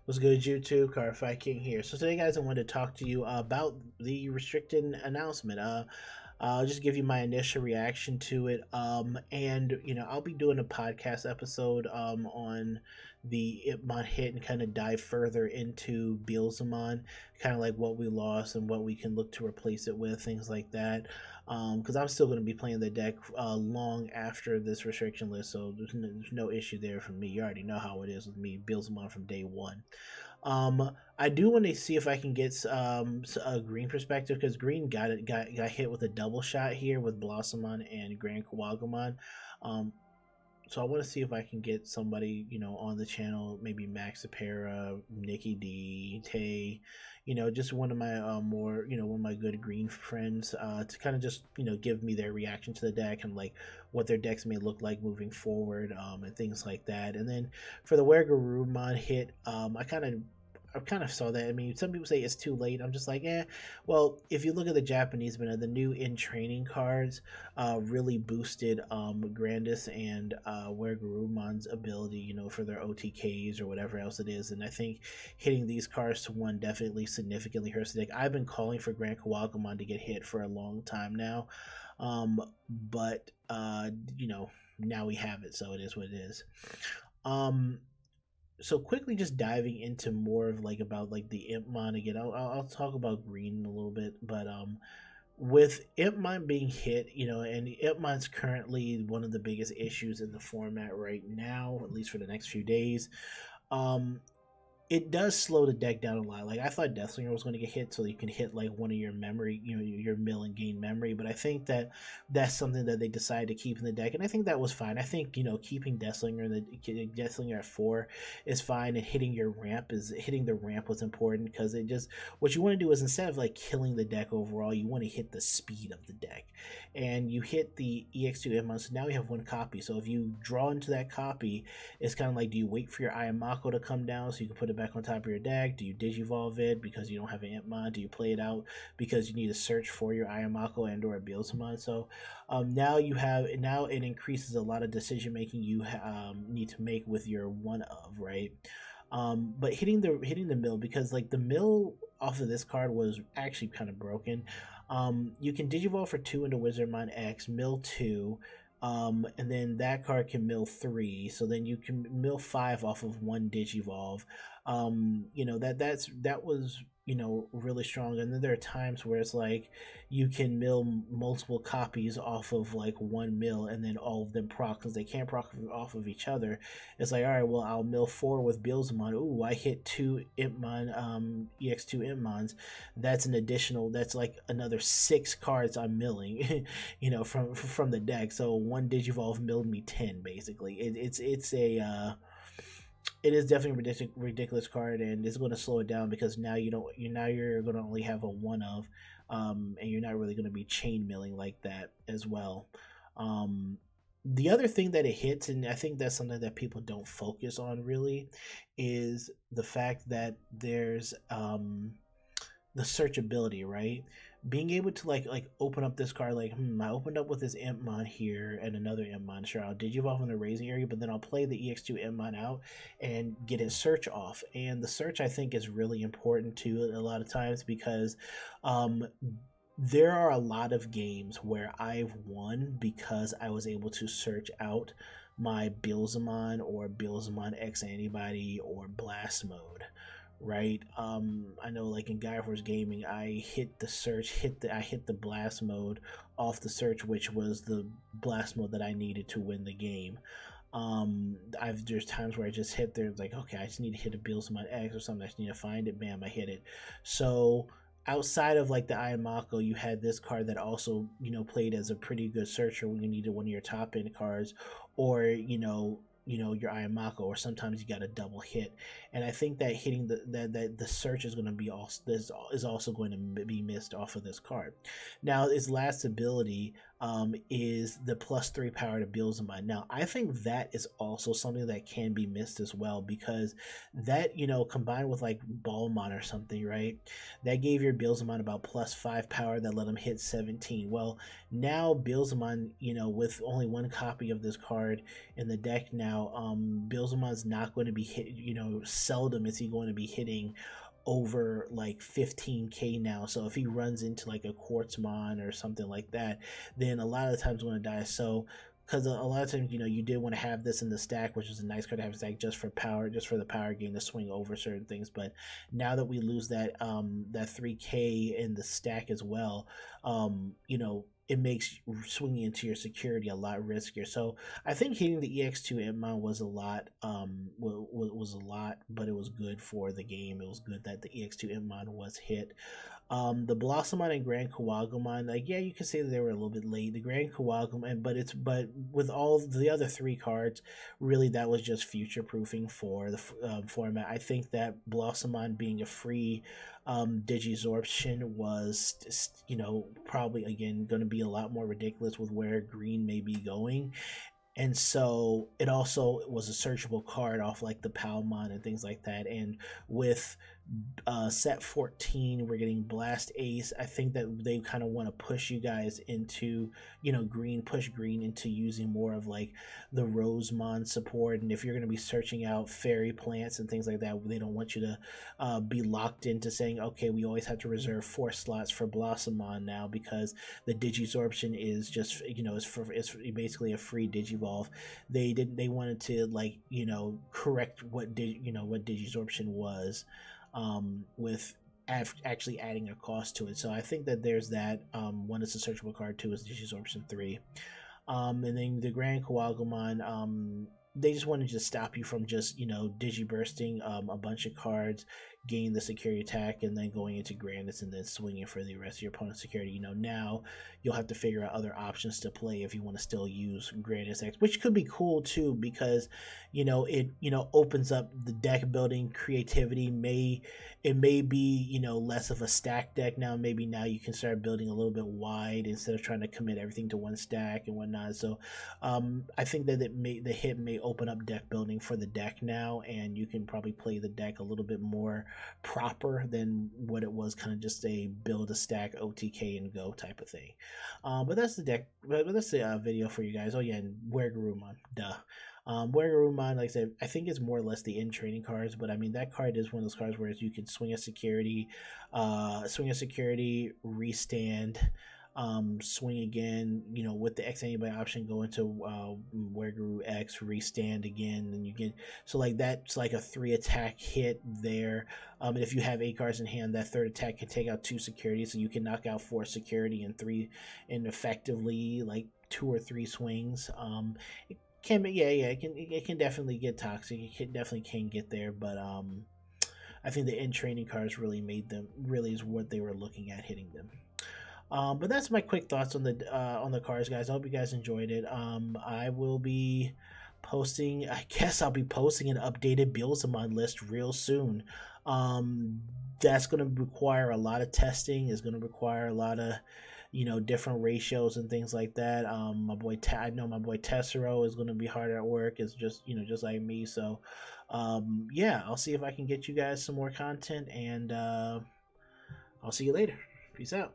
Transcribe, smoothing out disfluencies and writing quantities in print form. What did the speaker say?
What's good, YouTube? Carfi King here. So today, guys, I wanted to talk to you about the restricted announcement. I'll just give you my initial reaction to it. And I'll be doing a podcast episode on the Ipmon hit and kind of dive further into Beelzemon, kind of like what we lost and what we can look to replace it with, things like that. Because I'm still going to be playing the deck long after this restriction list, so there's no issue there for me. You already know how it is with me, Beelzemon from day one. I do want to see if I can get a green perspective because green got hit with a double shot here with Blossomon and Grand Kawagamon. Um, so I want to see if I can get somebody on the channel, maybe Max Apera, Nikki D, Tay, just one of my more one of my good green friends to kind of just give me their reaction to the deck and like what their decks may look like moving forward and things like that. And then for the Wergarumon hit, I kind of saw that. I mean, some people say it's too late. I'm just like, well, if you look at the Japanese banner, the new in training cards really boosted Grandis and Wergarumon's ability, for their OTKs or whatever else it is. And I think hitting these cards to one definitely significantly hurts the deck. I've been calling for Grand Kawagamon to get hit for a long time now. But now we have it, so it is what it is. So quickly just diving into more of like about like the Impmon again. I'll talk about green a little bit, but with Impmon being hit, and Impmon's currently one of the biggest issues in the format right now, at least for the next few days. It does slow the deck down a lot. Like I thought Deathslinger was going to get hit so you can hit like one of your memory, your mill and gain memory. But I think that that's something that they decided to keep in the deck, and I think that was fine. I think keeping Deathslinger at 4 is fine, and hitting the ramp was important because it just what you want to do is instead of like killing the deck overall, you want to hit the speed of the deck, and you hit the EX2 Immon. So now you have one copy. So if you draw into that copy, it's kind of like, do you wait for your Ayamako to come down so you can put it back on top of your deck? Do you Digivolve it because you don't have an Impmon? Do you play it out because you need to search for your Ayamako and or a Beelzemon? So now it increases a lot of decision making you need to make with your one of, right? But hitting the mill, because like the mill off of this card was actually kind of broken. You can Digivolve for 2 into Wizardmon X, mill 2, and then that card can mill 3, so then you can mill 5 off of 1 Digivolve. That was really strong. And then there are times where it's like you can mill multiple copies off of like 1 mill, and then all of them proc because they can't proc off of each other. It's like, all right, well, I'll mill 4 with Beelzemon. Ooh, I hit 2 Impmon, EX2 Impmons. That's like another 6 cards I'm milling from the deck. So 1 Digivolve milled me 10 basically. It is definitely a ridiculous card, and it's going to slow it down because now you're going to only have a one of, and you're not really going to be chain milling like that as well. The other thing that it hits, and I think that's something that people don't focus on really, is the fact that there's the searchability, right? Being able to like open up this card, like I opened up with this Impmon here and another Impmon. Sure, I'll Digivolve in the raising area, but then I'll play the EX2 Impmon out and get his search off. And the search, I think, is really important too a lot of times because there are a lot of games where I've won because I was able to search out my Beelzemon or Beelzemon X Antibody or Blast Mode, right? I know like in Guy Force Gaming, I hit the Blast Mode off the search, which was the Blast Mode that I needed to win the game. There's times where I just hit there, like, okay, I just need to hit a Beelzemon X or something, I just need to find it, bam, I hit it. So outside of like the Ayamako, you had this card that also played as a pretty good searcher when you needed one of your top end cards, or your Ayamako, or sometimes you got a double hit. And I think that hitting the search is going to be also going to be missed off of this card. Now its last ability, is the +3 power to Beelzemon. Now, I think that is also something that can be missed as well, because that, combined with like Ballmon or something, right? That gave your Beelzemon about +5 power that let him hit 17. Well, now Beelzemon, with only one copy of this card in the deck now, Beelzemon's not going to be hit, seldom is he going to be hitting over like 15k now. So if he runs into like a Quartzmon or something like that, then a lot of the times going to die. So because a lot of times, you did want to have this in the stack, which is a nice card to have in stack just for power, just for the power gain to swing over certain things. But now that we lose that 3k in the stack as well, it makes swinging into your security a lot riskier. So I think hitting the EX2 Itmon was a lot, was a lot, but it was good for the game. It was good that the EX2 Itmon was hit. The Blossomon and Grand Kawagumon, like, yeah, you can say that they were a little bit late. The Grand Kawagumon, but with all the other three cards, really that was just future proofing for the format. I think that Blossomon being a free Digizorption was, probably again going to be a lot more ridiculous with where green may be going. And so it also was a searchable card off like the Palmon and things like that. And with set 14, we're getting Blast Ace. I think that they kind of want to push you guys into, push green into using more of like the Rosemon support. And if you're going to be searching out fairy plants and things like that, they don't want you to be locked into saying, okay, we always have to reserve 4 slots for Blossomon now, because the Digizorption is just, it's basically a free Digivolve. They wanted to like, correct what Digizorption was, with actually adding a cost to it. So I think that there's that. One is a searchable card, two is Digizorption 3. And then the Grand Kawagumon, they just wanted to stop you from just, digibursting a bunch of cards, gaining the security attack, and then going into Grandis and then swinging for the rest of your opponent's security. Now you'll have to figure out other options to play if you want to still use Grandis X, which could be cool too, because it opens up the deck building creativity. It may be less of a stack deck now. Maybe now you can start building a little bit wide instead of trying to commit everything to one stack and whatnot. So I think that the hit may open up deck building for the deck now, and you can probably play the deck a little bit more proper than what it was, kind of just a build a stack OTK and go type of thing. But that's the deck. But that's the video for you guys. Oh yeah, and Wergarumon, duh. Wergarumon, like I said, I think it's more or less the in training cards, but I mean that card is one of those cards where you can swing a security, restand, swing again, with the X anybody option, go into Wergaru X, restand again, and you get, so like that's like a 3 attack hit there. And if you have 8 cards in hand, that 3rd attack can take out 2 security, so you can knock out 4 security and 3, and effectively like 2 or 3 swings. It can be, yeah, it can definitely get toxic. It definitely can get there, but I think the in training cards really is what they were looking at hitting them. But that's my quick thoughts on the cards, guys. I hope you guys enjoyed it. I will be posting. I guess I'll be posting an updated Beelzemon list real soon. That's going to require a lot of testing. It's going to require a lot of different ratios and things like that. I know my boy Tessero is going to be hard at work. It's just just like me. So yeah, I'll see if I can get you guys some more content, and I'll see you later. Peace out.